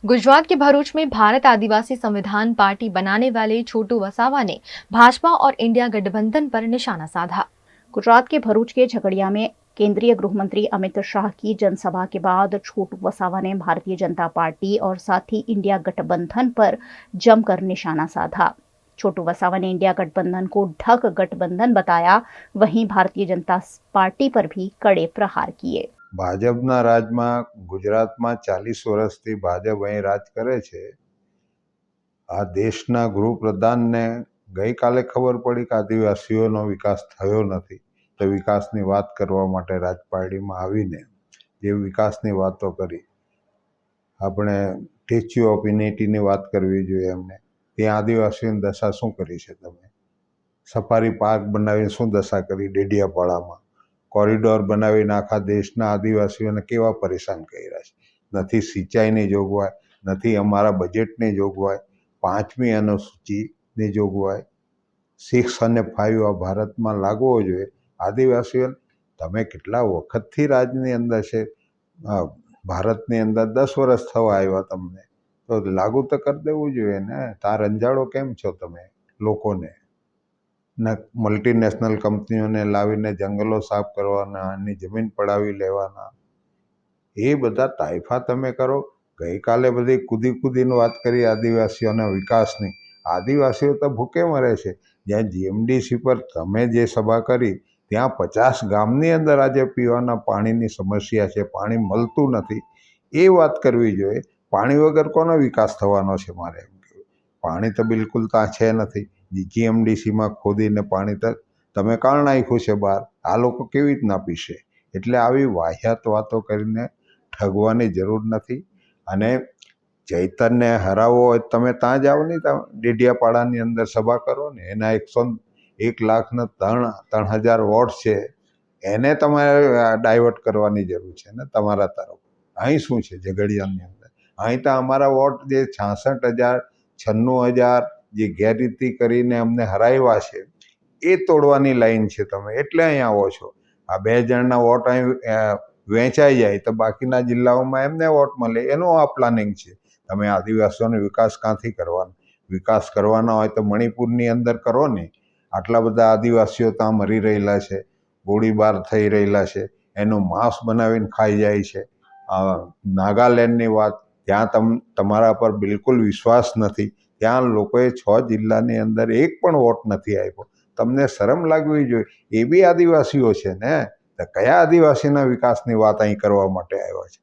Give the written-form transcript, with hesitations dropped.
गुजरात के भरूच में भारत आदिवासी संविधान पार्टी बनाने वाले छोटू वसावा ने भाजपा और इंडिया गठबंधन पर निशाना साधा। गुजरात के भरूच के झगड़िया में केंद्रीय गृह मंत्री अमित शाह की जनसभा के बाद छोटू वसावा ने भारतीय जनता पार्टी और साथ ही इंडिया गठबंधन पर जमकर निशाना साधा। छोटू वसावा ने इंडिया गठबंधन को ढक गठबंधन बताया, वहीं भारतीय जनता पार्टी पर भी कड़े प्रहार किए। भाजपना રાજમાં ગુજરાતમાં 40 વર્ષથી ભાજપ અહીં રાજ કરે છે। આ દેશના ગૃહપ્રધાનને ગઈકાલે ખબર પડી કે આદિવાસીઓનો વિકાસ થયો નથી, તો વિકાસની વાત કરવા માટે રાજપારડીમાં આવીને જે વિકાસની વાતો કરી, આપણે સ્ટેચ્યુ ઓફ યુનિટીની વાત કરવી જોઈએ એમને। ત્યાં આદિવાસીઓની દશા શું કરી છે તમે? સફારી પાર્ક બનાવીને શું દશા કરી ડેડિયાપાડામાં? કોરિડોર બનાવીને આખા દેશના આદિવાસીઓને કેવા પરેશાન કર્યા છે। નથી સિંચાઈની જોગવાઈ, નથી અમારા બજેટની જોગવાઈ, 5મી અનુસૂચિની જોગવાઈ। 6 અને 5 આ ભારતમાં લાગવો જોઈએ। આદિવાસીઓ તમે કેટલા વખતથી રાજની અંદર છે, ભારતની અંદર 10 વર્ષ થવા આવ્યા તમને, તો લાગુ તો કરી દેવું જોઈએ ને। તાર રંજાડો કેમ છો તમે લોકોને? ને મલ્ટીનેશનલ કંપનીઓને લાવીને જંગલો સાફ કરવાના, એની જમીન પડાવી લેવાના, એ બધા તાઇફા તમે કરો। ગઈકાલે બધી કૂદીને વાત કરી આદિવાસીઓના વિકાસની। આદિવાસીઓ તો ભૂખે મરે છે। જ્યાં જીએમડીસી પર તમે જે સભા કરી ત્યાં 50 ગામની અંદર આજે પીવાના પાણીની સમસ્યા છે, પાણી મળતું નથી, એ વાત કરવી જોઈએ। પાણી વગર કોનો વિકાસ થવાનો છે? મારે એમ કહેવું, પાણી તો બિલકુલ ત્યાં છે નથી। જીએમડીસીમાં ખોદીને પાણી તો તમે કાળ નાખ્યું છે બહાર, આ લોકો કેવી રીતના પીશે? એટલે આવી વાહિયાત વાતો કરીને ઠગવાની જરૂર નથી। અને ચૈતરને હરાવવો હોય તમે ત્યાં જાઓ ને, ડેડિયાપાડાની અંદર સભા કરો ને, એના 101,03,000 વોટ છે, એને તમારે ડાયવર્ટ કરવાની જરૂર છે ને તમારા તરફ। અહીં શું છે ઝઘડિયાની અંદર? અહીં તો અમારા વોટ જે 66,000 96,000 જે ગેરરીતિ કરીને અમને હરાવ્યા છે, એ તોડવાની લાઈન છે તમે, એટલે અહીં આવો છો। આ 2 જણના વોટ અહીં વહેંચાઈ જાય તો બાકીના જિલ્લાઓમાં એમને વોટ મળે, એનું આ પ્લાનિંગ છે। તમે આદિવાસીઓનો વિકાસ ક્યાંથી કરવાનો? વિકાસ કરવાના હોય તો મણિપુરની અંદર કરો ને। આટલા બધા આદિવાસીઓ ત્યાં મરી રહેલા છે, ગોળીબાર થઈ રહેલા છે, એનું માંસ બનાવીને ખાઈ જાય છે। નાગાલેન્ડની વાત, ત્યાં તમારા પર બિલકુલ વિશ્વાસ નથી, ત્યાં લોકોએ 6 જિલ્લાની અંદર એક પણ વોટ નથી આપ્યો। તમને શરમ લાગવી જોઈએ, એ બી આદિવાસીઓ છે ને, તો કયા આદિવાસીના વિકાસની વાત અહીં કરવા માટે આવ્યા છે?